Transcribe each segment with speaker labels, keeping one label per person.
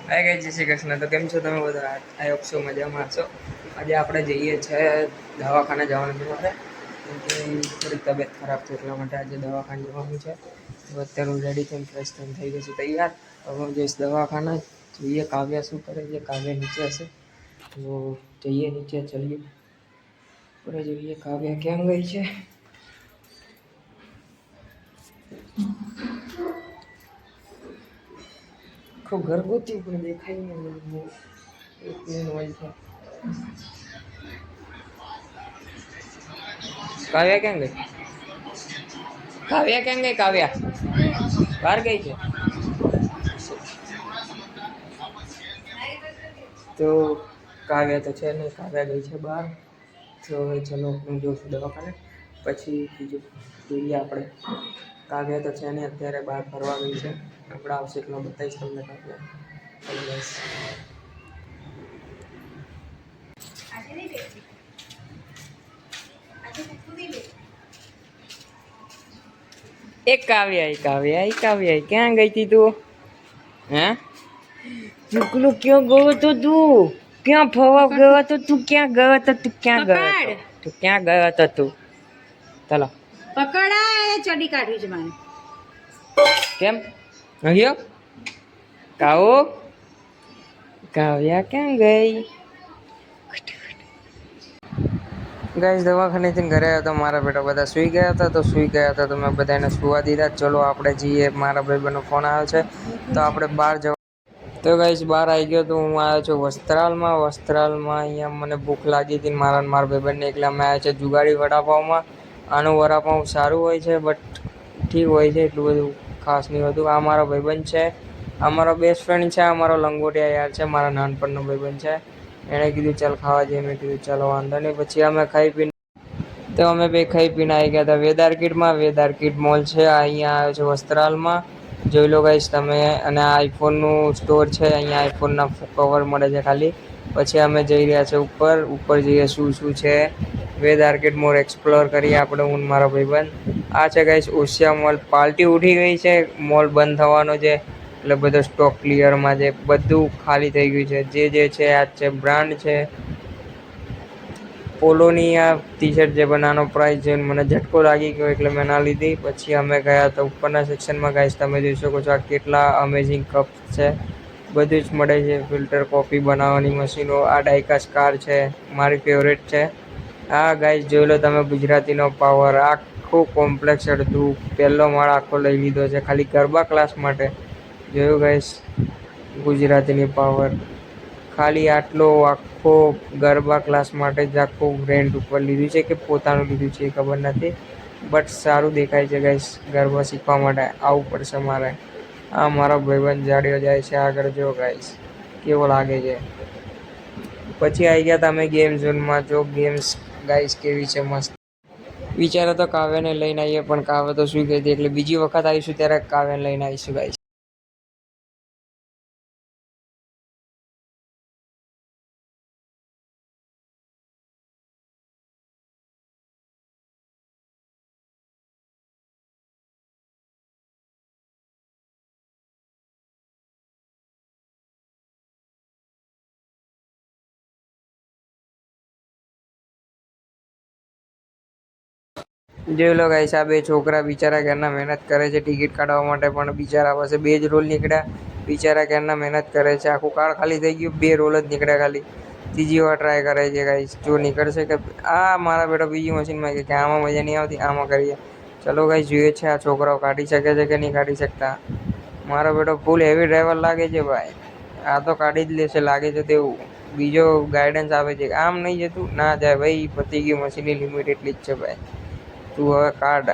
Speaker 1: Hi guys, જય શ્રી કૃષ્ણ. તો કેમ છો તમે બધા? આઈ હોપ સો મજામાં છો. આજે આપણે જઈએ છીએ દવાખાને જવાનું છે મારે, કેમ કે થોડી તબિયત ખરાબ છે એટલા માટે આજે દવાખાને જવાનું છે. તો અત્યારે હું રેડી થઈને ફ્રેશ થઈને થઈ ગઈ છું તૈયાર. હવે હું જઈશ દવાખાને. જોઈએ કાવ્યા શું કરે છે. કાવ્યા નીચે હશે તો જઈએ નીચે, ચલીએ આપણે જોઈએ કાવ્યા કેમ ગઈ છે. આખું ઘર ગોત્યું પણ દેખાય નહીં. એક પ્લેન હોય છે. કાવ્યા ક્યાં ગઈ? કાવ્યા ક્યાં ગઈ? કાવ્યા બહાર ગઈ છે. તો કાવ્યા તો છે નહીં, કાવ્યા ગઈ છે બહાર. તો હવે ચલો હું જોઉં દવાખાને, પછી બીજું જોઈએ આપણે. કાવ્યા તો છે ને અત્યારે બહાર ફરવા ગઈ છે. આપણે આવશે એટલે બતાવીશ તમને કાવ્યા. ચલો બસ. એક કાવ્યા ક્યાં ગઈ હતી તું? હે ચુકલું ક્યાં ગયો હતો તું? ક્યાં ફરવા ગયો હતો તું? ક્યાં ગયો હતો તું? ક્યાં ગયો હતો તું? ક્યાં ગયો હતો તું? ચાલો
Speaker 2: પકડાય ચડી કાઢવી છે મારે.
Speaker 1: કેમ અહીંયા કાવો કાવ્યા ક્યાં ગઈ? ગાઈસ દવાખાનેથી ઘરે આવ્યા તો મારા બેટા બધા સૂઈ ગયા હતા. તો મેં બધાને સુવા દીધા. ચલો આપણે જઈએ. મારા ભાઈબંધનો ફોન આવ્યો છે તો આપણે બહાર જવા. તો ગાઈસ બહાર આવી ગયો તો હું આવ્યો છું વસ્ત્રાલમાં. અહીંયા મને ભૂખ લાગી હતી. મારા ભાઈબંધને એકલા અમે આવ્યા છે જુગાડી વડાપાઉંમાં. આનું વડાપાઉં સારું હોય છે બટ ઠીક હોય છે, એટલું બધું ખાસ નહીં હોતું. આ મારો ભાઈબંધ છે, અમારો બેસ્ટ ફ્રેન્ડ છે, અમારો લંગોટિયા યાર છે, મારા નાનપણનો ભાઈબંધ છે. એણે કીધું ચાલ ખાવા જઈએ. મેં કીધું ચાલો વાંધો નહીં. પછી અમે ખાઈ પીને આવી ગયા હતા વેદાર કિડ મોલ છે અહીંયા આવ્યો છે વસ્ત્રાલમાં. જોઈ લો ગાઈસ તમે. અને આ આઈફોનનું સ્ટોર છે. અહીંયા આઈફોનના કવર મળે છે ખાલી. પછી અમે જઈ રહ્યા છે ઉપર જઈએ શું છે. વેદાર કિડ મોલ એક્સપ્લોર કરીએ આપણે, હું મારો ભાઈબંધ. આ છે ગાઈસ ઓશિયા મોલ. પાર્ટી ઉઠી ગઈ છે, મોલ બંધ થવાનો છે એટલે બધો સ્ટોક ક્લિયરમાં છે. બધું ખાલી થઈ ગયું છે. જે છે આ છે બ્રાન્ડ છે પોલોની. આ ટી શર્ટ જે બનાવવાનો પ્રાઇસ જોઈને મને ઝટકો લાગી ગયો એટલે મેં ના લીધી. પછી અમે ગયા તો ઉપરના સેક્શનમાં ગાઈસ તમે જોઈ શકો છો આ કેટલા અમેઝિંગ કપ છે. બધું જ મળે છે. ફિલ્ટર કોફી બનાવવાની મશીનો. આ ડાયકાસ કાર છે, મારી ફેવરેટ છે. આ ગાઈસ જોઈ લો તમે ગુજરાતીનો પાવર. આખું કોમ્પ્લેક્સ અડધું પહેલો માળ આખો લઈ લીધો છે ખાલી ગરબા ક્લાસ માટે. જોયું ગાઈસ ગુજરાતીની પાવર. ખાલી આટલો આખો ગરબા ક્લાસ માટે જ આખું રેન્ટ ઉપર લીધું છે કે પોતાનું લીધું છે એ ખબર નથી, બટ સારું દેખાય છે ગાઈસ. ગરબા શીખવા માટે આવવું પડશે મારે. આ મારો ભાઈબંધ જાડ્યો જાય છે આગળ, જો ગાઈસ કેવો લાગે છે. પછી આવી ગયા તમે ગેમ ઝોનમાં. જો ગેમ્સ ગાઈસ કેવી છે, મસ્ત. વિચારો તો કાવ્યાને લઈને આવીએ પણ કાવ્ય તો સુઈ ગઈ હતી એટલે બીજી વખત આવીશું ત્યારે કાવ્યાને લઈને આવીશું ગાઈસ. જોઈ લો ગાઈસ આ બે છોકરા બિચારા ઘરના મહેનત કરે છે ટિકિટ કાઢવા માટે, પણ બિચારા પાસે 2 જ રોલ નીકળ્યા. બિચારા ઘરના મહેનત કરે છે, આખું કાર્ડ ખાલી થઈ ગયું. 2 રોલ જ નીકળ્યા ખાલી. ત્રીજી વાર ટ્રાય કરે છે ગાઈસ, જો નીકળશે કે. આ મારા બેટો બીજી મશીનમાં કે આમાં મજા નહીં આવતી, આમાં કરીએ. ચલો ગાઈસ જોઈએ છે આ છોકરાઓ કાઢી શકે છે કે નહીં કાઢી શકતા. મારો બેટો ફૂલ હેવી ડ્રાઈવર લાગે છે ભાઈ. આ તો કાઢી જ લેશે લાગે છે તેવું. બીજો ગાઈડન્સ આપે છે આમ નહીં જતું, ના જાય ભાઈ, પતી ગયું. મશીનની લિમિટ એટલી જ છે ભાઈ, તું હવે કાઢ.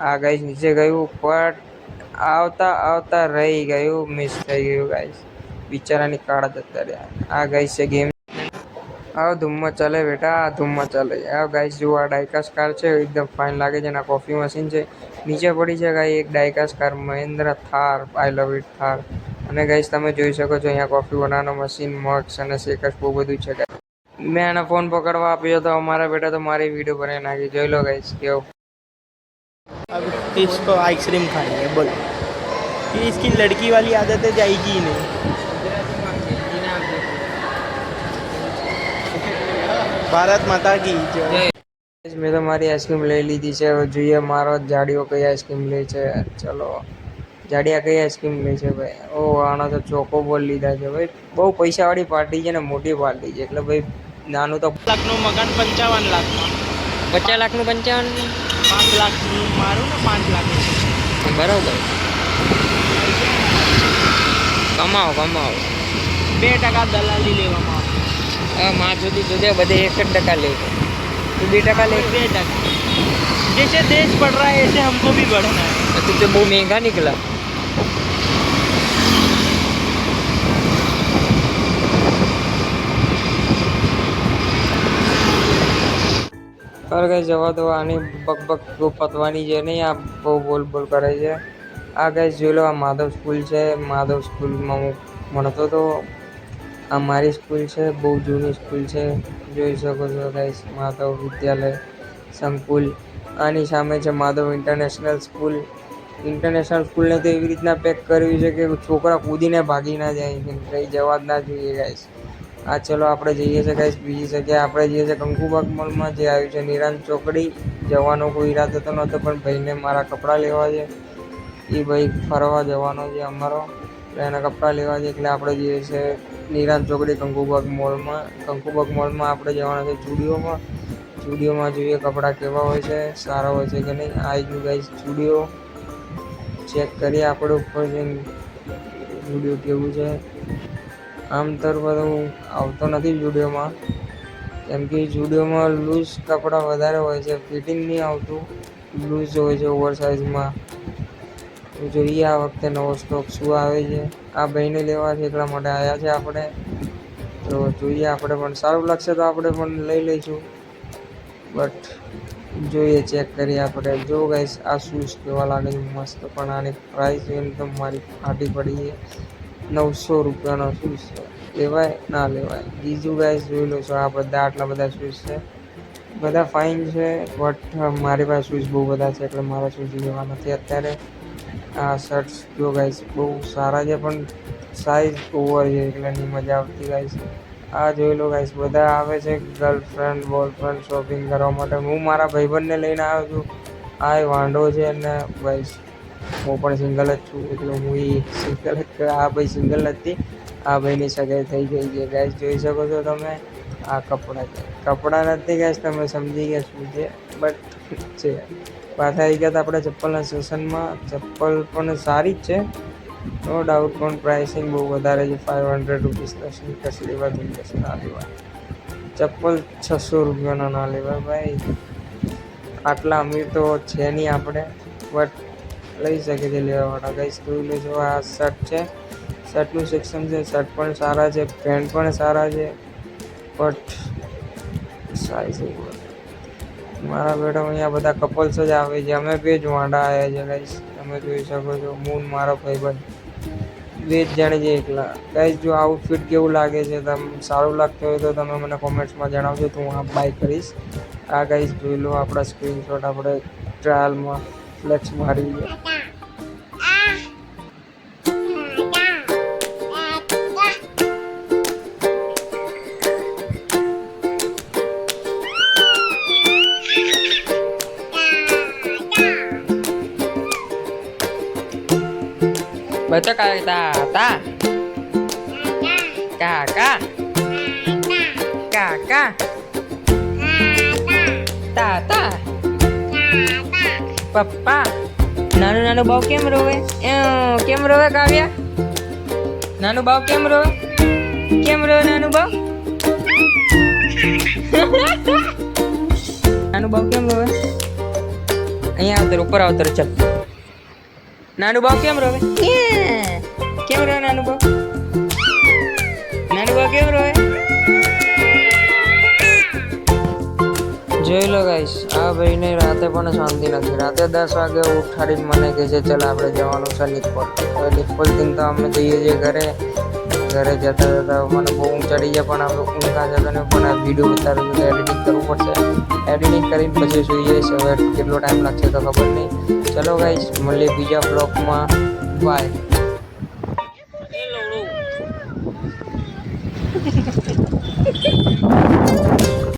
Speaker 1: આ ગાઈસ નીચે ગયું પણ આવતા રહી ગયું, મિસ થઈ ગયું ગાઈસ. બિચારાની કાળા જતા રહ્યા. આ ગાઈસ છે ગેમ. આવ ધૂમમાં ચાલે બેટા, આ ધૂમમાં ચાલે. આ ગાઈસ જુઓ આ ડાયકાસ કાર છે, એકદમ ફાઇન લાગે છે. અને આ કોફી મશીન છે. નીચે પડી છે ગાઈ એક diecast car Mahindra Thar. I love it Thar. અને ગાઈસ તમે જોઈ શકો છો અહીંયા કોફી બનાવવાનો મશીન, મગ્સ અને શેકર્સ બહુ બધું છે. મેં એને ફોન પકડવા આપ્યો તો અમારા બેટા તો મારી વિડીયો બનાવી નાખી. જોઈ લો ગાઈસ કેવું.
Speaker 3: अब इसको आइसक्रीम खानी है, बोलो कि इसकी लड़की वाली आदतें जाएगी ही नहीं। ભારત માતા કી જય.
Speaker 1: મેં તો મારી આઈસ્ક્રીમ લઈ લીધી છે. હવે જોઈએ મારો જાડીઓ કઈ આઈસ્ક્રીમ લે છે. ચલો જાડિયા કઈ આઈસ્ક્રીમ લે છે ભાઈ. ઓ આનો તો ચોકો બોલ લીધા છે ભાઈ. બહુ પૈસાવાળી પાર્ટી છે ને, મોટી પાર્ટી છે, એટલે ભાઈ નાનું તો
Speaker 3: લાખનું મકાન 55 લાખમાં.
Speaker 1: 50 લાખનું 55
Speaker 3: 5 લાખનું મારું ને 5 લાખ
Speaker 1: બરાબર. કમાઓ કમાઓ.
Speaker 3: 2% દલાલી લેવામાં
Speaker 1: હા માં સુધી બધે 1% લે છે. તું 2% લે.
Speaker 3: 2%. जैसे देश बढ़ रहा है ऐसे हमको भी बढ़ना है.
Speaker 1: તું तो बहुत महंगा निकला. और गई जवा तो आनी बक पतवानी છે નહીં. આ બહુ બોલ કરે છે. આ ગઈ જોઈ લો, આ માધવ સ્કૂલ છે. માધવ સ્કૂલમાં હું ભણતો તો. આ મારી સ્કૂલ છે, બહુ જૂની સ્કૂલ છે. જોઈ શકો છો ગાઈસ, માધવ વિદ્યાલય સંકુલ. આની સામે છે માધવ ઇન્ટરનેશનલ સ્કૂલ. ઇન્ટરનેશનલ સ્કૂલને તો એવી રીતના પેક કરવી છે કે છોકરા કૂદીને ભાગી ના જાય, કંઈ જવા જ ના જોઈએ ગાઈસ. આ ચલો આપણે જઈએ છીએ ગાઈસ બીજી જગ્યાએ. આપણે જઈએ છીએ કંકુબાગ મોલમાં, જે આવ્યું છે નિરાંત ચોકડી. જવાનો કોઈ ઈરાદો તો નહોતો, પણ ભાઈને મારા કપડાં લેવા છે. એ ભાઈ ફરવા જવાનો છે અમારો, એના કપડાં લેવા છે. એટલે આપણે જઈએ છીએ નિરાંત ચોકડી કંકુબાગ મોલમાં. કંકુબાગ મોલમાં આપણે જવાના છે જુડિયોમાં. જુડિયોમાં જોઈએ કપડાં કેવા હોય છે, સારા હોય છે કે નહીં. આવી ગયું ગાઈસ જુડિયો. ચેક કરીએ આપણે ઉપર જઈને જુડિયો કેવું છે. આમ તો બધું આવતો નથી જુડિયોમાં, કેમ કે જુડિયોમાં લૂઝ કપડાં વધારે હોય છે, ફિટિંગ નહીં આવતું, લૂઝ હોય છે ઓવર સાઇઝમાં. જોઈએ આ વખતે નવો સ્ટોક શું આવે છે. આ ભાઈને લેવા છે એટલા માટે આવ્યા છે આપણે. તો જોઈએ, આપણે પણ સારું લાગશે તો આપણે પણ લઈ લઈશું. બટ જોઈએ, ચેક કરીએ આપણે. જો ગાઈસ આ શૂઝ કેવા લાગે છે, મસ્ત. પણ આની પ્રાઇસ જોઈને તો મારી ફાટી પડી છે. 900 રૂપિયાનો શૂઝ છે. લેવાય ના લેવાય. બીજું ગાઈસ જોઈ લો છો, આ બધા આટલા બધા શૂઝ છે, બધા ફાઇન છે. બટ મારી પાસે શૂઝ બહુ બધા છે, એટલે મારા શૂઝ લેવા નથી અત્યારે. આ શર્ટ્સ જો ગાઈસ બહુ સારા છે, પણ સાઇઝ ઓવર છે એટલે નહીં મજા આવતી ગાઈસ. આ જોઈ લો ગાઈસ, બધા આવે છે ગર્લફ્રેન્ડ બોયફ્રેન્ડ શોપિંગ કરવા માટે. હું મારા ભાઈબંધને લઈને આવ્યો છું. આ વાંઢો છે, અને ગાઈસ હું પણ સિંગલ જ છું, એટલે હું સિંગલ જ. આ ભાઈ સિંગલ નથી, આ ભાઈની સગાઈ થઈ ગઈ છે ગાઈસ. જોઈ શકો છો તમે. આ કપડાં નથી ગાઈસ, તમે સમજી ગયા શું છે. બટ છે. પાછા આવી ગયા હતા આપણે ચપ્પલના સેશનમાં. ચપ્પલ પણ સારી જ છે, નો ડાઉટ, પણ પ્રાઇસિંગ બહુ વધારે છે. 500 રૂપીસ. તો સ્નીકર્સ લેવા જોઈએ છે, ના લેવાય. ચપ્પલ 600 રૂપિયાના ના લેવાય ભાઈ. આટલા અમીર તો છે નહીં આપણે, બટ લઈ શકે છે લેવાવાળા ગાઈસ. જોઈ લેજો, આ શર્ટ છે, શર્ટનું સેક્શન છે. શર્ટ પણ સારા છે, પેન્ટ પણ સારા છે, બટ સાઈઝ મારા બેટા અહીંયા બધા કપલ્સ જ આવે છે. અમે બે જ વાંડા આવ્યા છે ગાઈસ, તમે જોઈ શકો છો. હું મારો ભાઈબંધ બે જ જાણે છે એકલા. ગાઈસ જો આઉટફિટ કેવું લાગે છે, તમે સારું લાગતું હોય તો તમે મને કોમેન્ટ્સમાં જણાવજો, તો હું આ બાય કરીશ. આ ગાઈસ જોઈ લો, આપણા સ્ક્રીનશોટ આપણે ટ્રાયલમાં ફ્લેક્સ મારી છે. Baca kata kakak tata papa nanu bau કેમ રોવે કાવ્યા? નાનું બાવ કેમ રોવે નાનું બાવ? નાનું બાવ કેમ રોવે? અહીંયા આવતર, ઉપર આવતર. ચાલ, નાનું બાવ કેમ રોવે? કેમ રોવે નાનું બાવ? કેમ રોવે? જોઈ લો ગાઈસ, આ ભાઈને રાતે પણ શાંતિ નથી. રાતે 10 વાગે ઉઠાડીને મને કહે છે ચાલ આપણે જવાનું છે નિકોલ. નિકોલથી તો અમે જઈએ છીએ ઘરે જતા મને બહુ ઊંઘ ચડી જાય, પણ આપણે ઊંઘા જતા ને પણ આ વિડીયો ઉતારું તો એડિટિંગ કરવું પડશે. એડિટિંગ કરીને પછી જોઈએ છે. હવે કેટલો ટાઈમ લાગશે તો ખબર નહીં. ચલો ગાઈસ, મળીએ બીજા બ્લોગમાં. બાય.